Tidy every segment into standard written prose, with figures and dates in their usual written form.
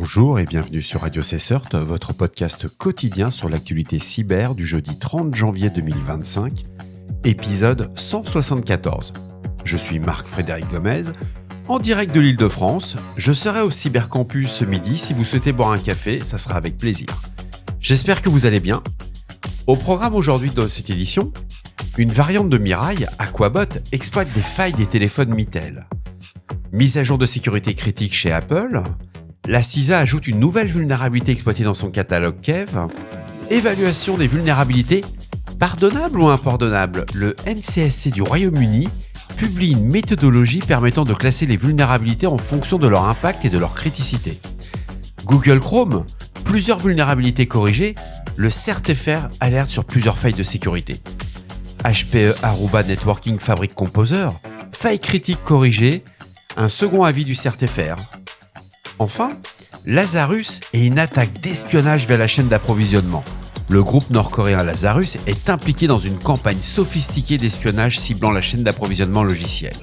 Bonjour et bienvenue sur Radio Cessert, votre podcast quotidien sur l'actualité cyber du jeudi 30 janvier 2025, épisode 174. Je suis Marc-Frédéric Gomez, en direct de l'Île-de-France. Je serai au Cybercampus ce midi. Si vous souhaitez boire un café, ça sera avec plaisir. J'espère que vous allez bien. Au programme aujourd'hui de cette édition, une variante de Mirai, Aquabot, exploite des failles des téléphones Mitel. Mise à jour de sécurité critique chez Apple. La CISA ajoute une nouvelle vulnérabilité exploitée dans son catalogue Kev. Évaluation des vulnérabilités pardonnables ou impardonnables. Le NCSC du Royaume-Uni publie une méthodologie permettant de classer les vulnérabilités en fonction de leur impact et de leur criticité. Google Chrome, plusieurs vulnérabilités corrigées. Le CertFR alerte sur plusieurs failles de sécurité. HPE Aruba Networking Fabric Composer, faille critique corrigée. Un second avis du CertFR. Enfin, Lazarus et une attaque d'espionnage via la chaîne d'approvisionnement. Le groupe nord-coréen Lazarus est impliqué dans une campagne sophistiquée d'espionnage ciblant la chaîne d'approvisionnement logiciel.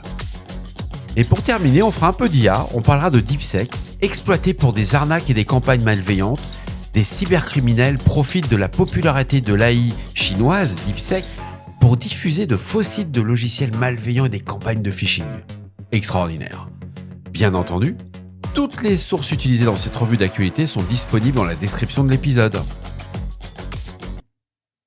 Et pour terminer, on fera un peu d'IA, on parlera de DeepSec, exploité pour des arnaques et des campagnes malveillantes. Des cybercriminels profitent de la popularité de l'AI chinoise DeepSec pour diffuser de faux sites de logiciels malveillants et des campagnes de phishing. Extraordinaire. Bien entendu, toutes les sources utilisées dans cette revue d'actualité sont disponibles dans la description de l'épisode.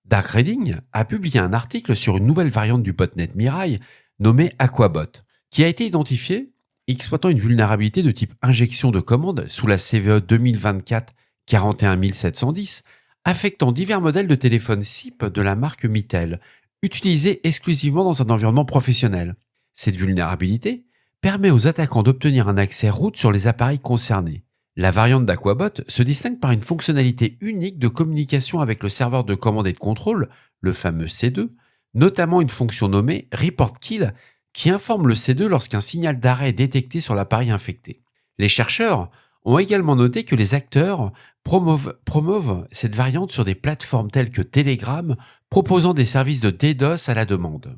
Dark Reading a publié un article sur une nouvelle variante du botnet Mirai nommée Aquabot, qui a été identifiée exploitant une vulnérabilité de type injection de commande sous la CVE 2024 41710, affectant divers modèles de téléphones SIP de la marque Mitel, utilisés exclusivement dans un environnement professionnel. Cette vulnérabilité permet aux attaquants d'obtenir un accès root sur les appareils concernés. La variante d'Aquabot se distingue par une fonctionnalité unique de communication avec le serveur de commande et de contrôle, le fameux C2, notamment une fonction nommée Report Kill qui informe le C2 lorsqu'un signal d'arrêt est détecté sur l'appareil infecté. Les chercheurs ont également noté que les acteurs promeuvent cette variante sur des plateformes telles que Telegram, proposant des services de DDoS à la demande.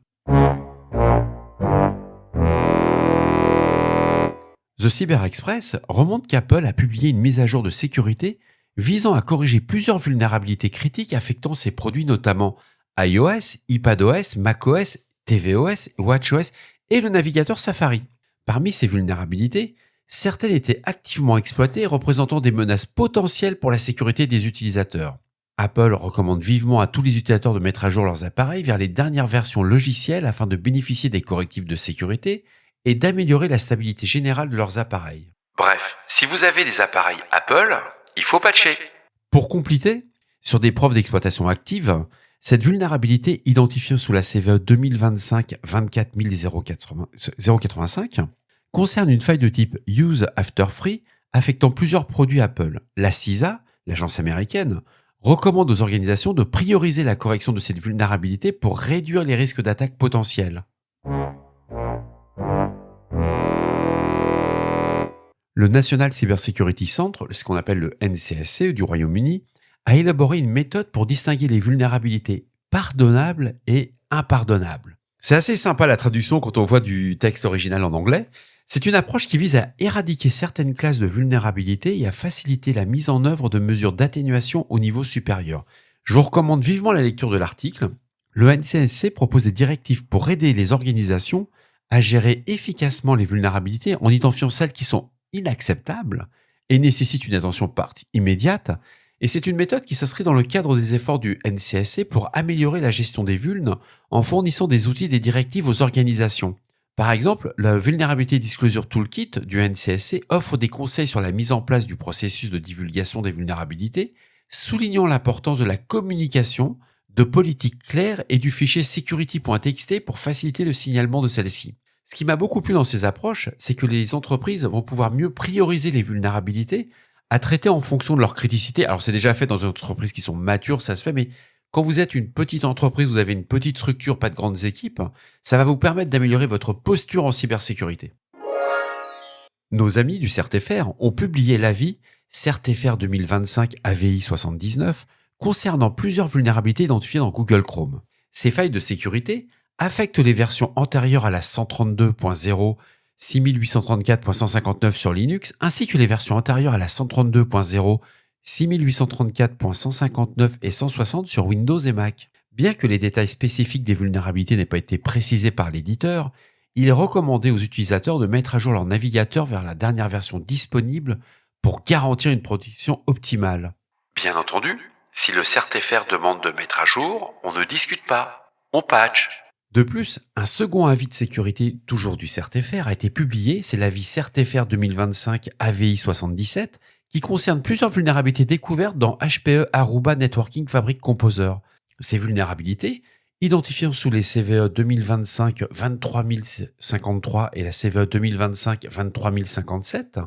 The Cyber Express remonte qu'Apple a publié une mise à jour de sécurité visant à corriger plusieurs vulnérabilités critiques affectant ses produits, notamment iOS, iPadOS, macOS, tvOS, watchOS et le navigateur Safari. Parmi ces vulnérabilités, certaines étaient activement exploitées, représentant des menaces potentielles pour la sécurité des utilisateurs. Apple recommande vivement à tous les utilisateurs de mettre à jour leurs appareils vers les dernières versions logicielles afin de bénéficier des correctifs de sécurité et d'améliorer la stabilité générale de leurs appareils. Bref, si vous avez des appareils Apple, il faut patcher. Pour compléter, sur des preuves d'exploitation actives, cette vulnérabilité identifiée sous la CVE 2025 24085 concerne une faille de type Use After Free affectant plusieurs produits Apple. La CISA, l'agence américaine, recommande aux organisations de prioriser la correction de cette vulnérabilité pour réduire les risques d'attaque potentiels. Le National Cybersecurity Center, ce qu'on appelle le NCSC du Royaume-Uni, a élaboré une méthode pour distinguer les vulnérabilités pardonnables et impardonnables. C'est assez sympa la traduction quand on voit du texte original en anglais. C'est une approche qui vise à éradiquer certaines classes de vulnérabilité et à faciliter la mise en œuvre de mesures d'atténuation au niveau supérieur. Je vous recommande vivement la lecture de l'article. Le NCSC propose des directives pour aider les organisations à gérer efficacement les vulnérabilités en identifiant celles qui sont inacceptables et nécessitent une attention immédiate. Et c'est une méthode qui s'inscrit dans le cadre des efforts du NCSC pour améliorer la gestion des vulnes en fournissant des outils et des directives aux organisations. Par exemple, le Vulnerability Disclosure Toolkit du NCSC offre des conseils sur la mise en place du processus de divulgation des vulnérabilités, soulignant l'importance de la communication, de politiques claires et du fichier security.txt pour faciliter le signalement de celle-ci. Ce qui m'a beaucoup plu dans ces approches, c'est que les entreprises vont pouvoir mieux prioriser les vulnérabilités à traiter en fonction de leur criticité. Alors c'est déjà fait dans des entreprises qui sont matures, ça se fait, mais quand vous êtes une petite entreprise, vous avez une petite structure, pas de grandes équipes, ça va vous permettre d'améliorer votre posture en cybersécurité. Nos amis du CertFR ont publié l'avis CertFR 2025 AVI 79 concernant plusieurs vulnérabilités identifiées dans Google Chrome. Ces failles de sécurité affectent les versions antérieures à la 132.0 6834.159 sur Linux, ainsi que les versions antérieures à la 132.0, 6834.159 et 160 sur Windows et Mac. Bien que les détails spécifiques des vulnérabilités n'aient pas été précisés par l'éditeur, il est recommandé aux utilisateurs de mettre à jour leur navigateur vers la dernière version disponible pour garantir une protection optimale. Bien entendu, si le CertFR demande de mettre à jour, on ne discute pas, on patch. De plus, un second avis de sécurité, toujours du CertFR, a été publié, c'est l'avis CertFR 2025 AVI 77, qui concerne plusieurs vulnérabilités découvertes dans HPE Aruba Networking Fabric Composer. Ces vulnérabilités, identifiées sous les CVE 2025 23053 et la CVE 2025 23057,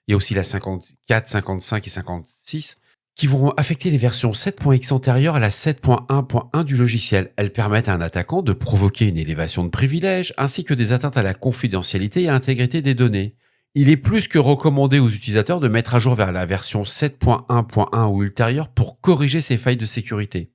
et aussi la 54, 55 et 56, qui vont affecter les versions 7.x antérieures à la 7.1.1 du logiciel. Elles permettent à un attaquant de provoquer une élévation de privilèges ainsi que des atteintes à la confidentialité et à l'intégrité des données. Il est plus que recommandé aux utilisateurs de mettre à jour vers la version 7.1.1 ou ultérieure pour corriger ces failles de sécurité.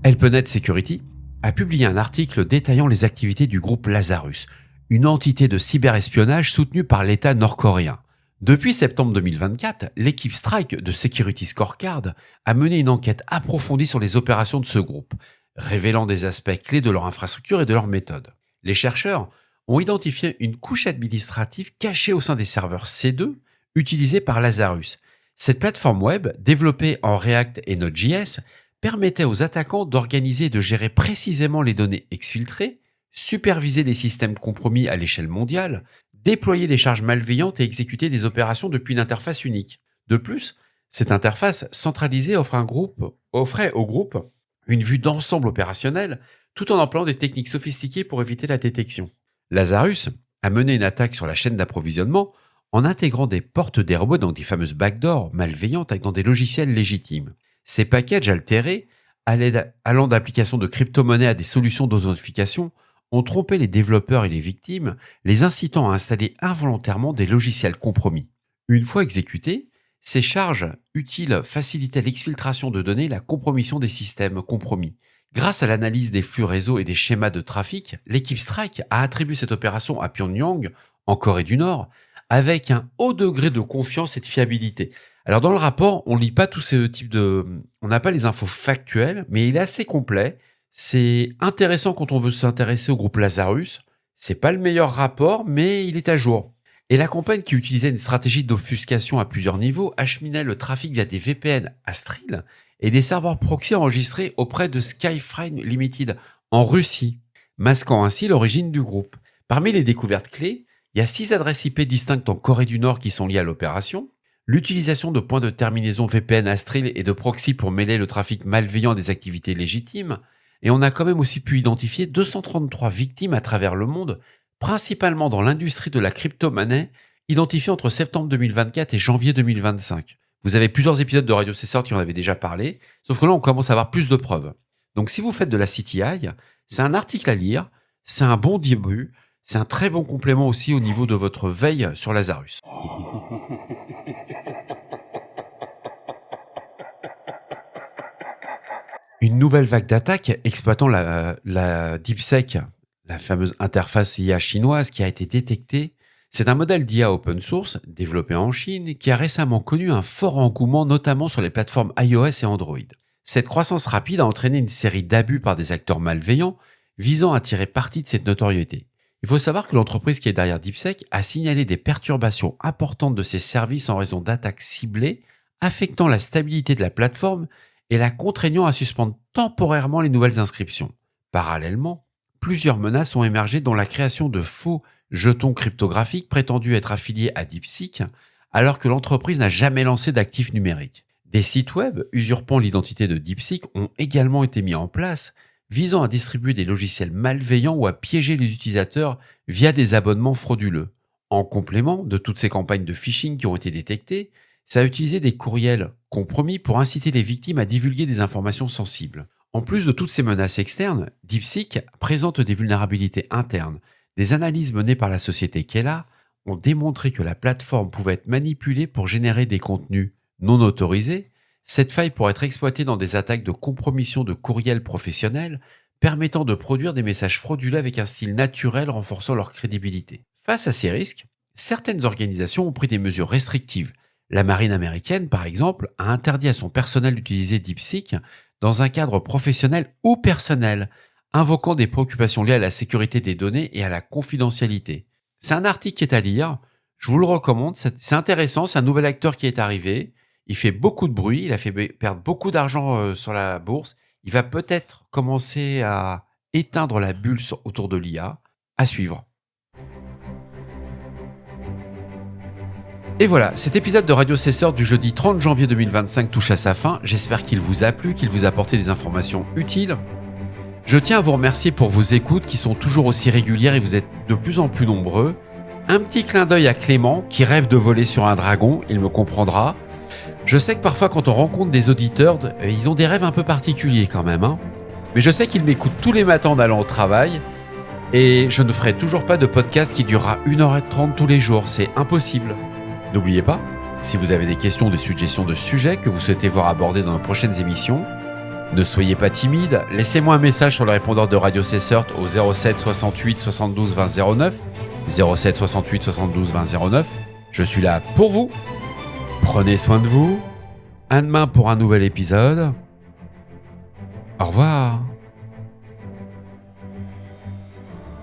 Helpnet Security a publié un article détaillant les activités du groupe Lazarus, une entité de cyberespionnage soutenue par l'État nord-coréen. Depuis septembre 2024, l'équipe Strike de Security Scorecard a mené une enquête approfondie sur les opérations de ce groupe, révélant des aspects clés de leur infrastructure et de leurs méthodes. Les chercheurs ont identifié une couche administrative cachée au sein des serveurs C2 utilisés par Lazarus. Cette plateforme web, développée en React et Node.js, permettait aux attaquants d'organiser et de gérer précisément les données exfiltrées, superviser des systèmes compromis à l'échelle mondiale, déployer des charges malveillantes et exécuter des opérations depuis une interface unique. De plus, cette interface centralisée offrait au groupe une vue d'ensemble opérationnelle tout en employant des techniques sophistiquées pour éviter la détection. Lazarus a mené une attaque sur la chaîne d'approvisionnement en intégrant des portes dérobées dans des fameuses backdoors malveillantes dans des logiciels légitimes. Ces packages altérés, allant d'applications de crypto-monnaies à des solutions d'authentification, ont trompé les développeurs et les victimes, les incitant à installer involontairement des logiciels compromis. Une fois exécutés, ces charges utiles facilitaient l'exfiltration de données et la compromission des systèmes compromis. Grâce à l'analyse des flux réseau et des schémas de trafic, l'équipe Strike a attribué cette opération à Pyongyang, en Corée du Nord, avec un haut degré de confiance et de fiabilité. Alors dans le rapport, on lit pas tous ces types de... On n'a pas les infos factuelles, mais il est assez complet. C'est intéressant quand on veut s'intéresser au groupe Lazarus. C'est pas le meilleur rapport, mais il est à jour. Et la campagne qui utilisait une stratégie d'obfuscation à plusieurs niveaux acheminait le trafic via des VPN Astril et des serveurs proxy enregistrés auprès de Skyframe Limited en Russie, masquant ainsi l'origine du groupe. Parmi les découvertes clés, il y a 6 adresses IP distinctes en Corée du Nord qui sont liées à l'opération, l'utilisation de points de terminaison VPN Astril et de proxy pour mêler le trafic malveillant des activités légitimes, et on a quand même aussi pu identifier 233 victimes à travers le monde, principalement dans l'industrie de la crypto-monnaie, identifiées entre septembre 2024 et janvier 2025. Vous avez plusieurs épisodes de Radio C-Sort qui en avaient déjà parlé, sauf que là on commence à avoir plus de preuves. Donc si vous faites de la CTI, c'est un article à lire, c'est un bon début, c'est un très bon complément aussi au niveau de votre veille sur Lazarus. Une nouvelle vague d'attaques exploitant la DeepSec, la fameuse interface IA chinoise qui a été détectée, c'est un modèle d'IA open source développé en Chine qui a récemment connu un fort engouement notamment sur les plateformes iOS et Android. Cette croissance rapide a entraîné une série d'abus par des acteurs malveillants visant à tirer parti de cette notoriété. Il faut savoir que l'entreprise qui est derrière DeepSec a signalé des perturbations importantes de ses services en raison d'attaques ciblées affectant la stabilité de la plateforme et la contraignant à suspendre temporairement les nouvelles inscriptions. Parallèlement, plusieurs menaces ont émergé dont la création de faux jetons cryptographiques prétendus être affiliés à DeepSeek alors que l'entreprise n'a jamais lancé d'actifs numériques. Des sites web usurpant l'identité de DeepSeek ont également été mis en place visant à distribuer des logiciels malveillants ou à piéger les utilisateurs via des abonnements frauduleux. En complément de toutes ces campagnes de phishing qui ont été détectées, ça a utilisé des courriels compromis pour inciter les victimes à divulguer des informations sensibles. En plus de toutes ces menaces externes, DeepSeek présente des vulnérabilités internes. Des analyses menées par la société Kela ont démontré que la plateforme pouvait être manipulée pour générer des contenus non autorisés. Cette faille pourrait être exploitée dans des attaques de compromission de courriels professionnels permettant de produire des messages frauduleux avec un style naturel renforçant leur crédibilité. Face à ces risques, certaines organisations ont pris des mesures restrictives. La marine américaine, par exemple, a interdit à son personnel d'utiliser DeepSeek dans un cadre professionnel ou personnel, invoquant des préoccupations liées à la sécurité des données et à la confidentialité. C'est un article qui est à lire, je vous le recommande, c'est intéressant, c'est un nouvel acteur qui est arrivé, il fait beaucoup de bruit, il a fait perdre beaucoup d'argent sur la bourse, il va peut-être commencer à éteindre la bulle autour de l'IA, à suivre. Et voilà, cet épisode de Radio Cesseur du jeudi 30 janvier 2025 touche à sa fin. J'espère qu'il vous a plu, qu'il vous a apporté des informations utiles. Je tiens à vous remercier pour vos écoutes qui sont toujours aussi régulières et vous êtes de plus en plus nombreux. Un petit clin d'œil à Clément qui rêve de voler sur un dragon, il me comprendra. Je sais que parfois quand on rencontre des auditeurs, ils ont des rêves un peu particuliers quand même. Mais je sais qu'ils m'écoutent tous les matins en allant au travail et je ne ferai toujours pas de podcast qui durera 1h30 tous les jours, c'est impossible. N'oubliez pas, si vous avez des questions ou des suggestions de sujets que vous souhaitez voir abordés dans nos prochaines émissions, ne soyez pas timide, laissez-moi un message sur le répondeur de Radio Cesseur au 07 68 72 20 09, 07 68 72 20 09. Je suis là pour vous. Prenez soin de vous. À demain pour un nouvel épisode. Au revoir.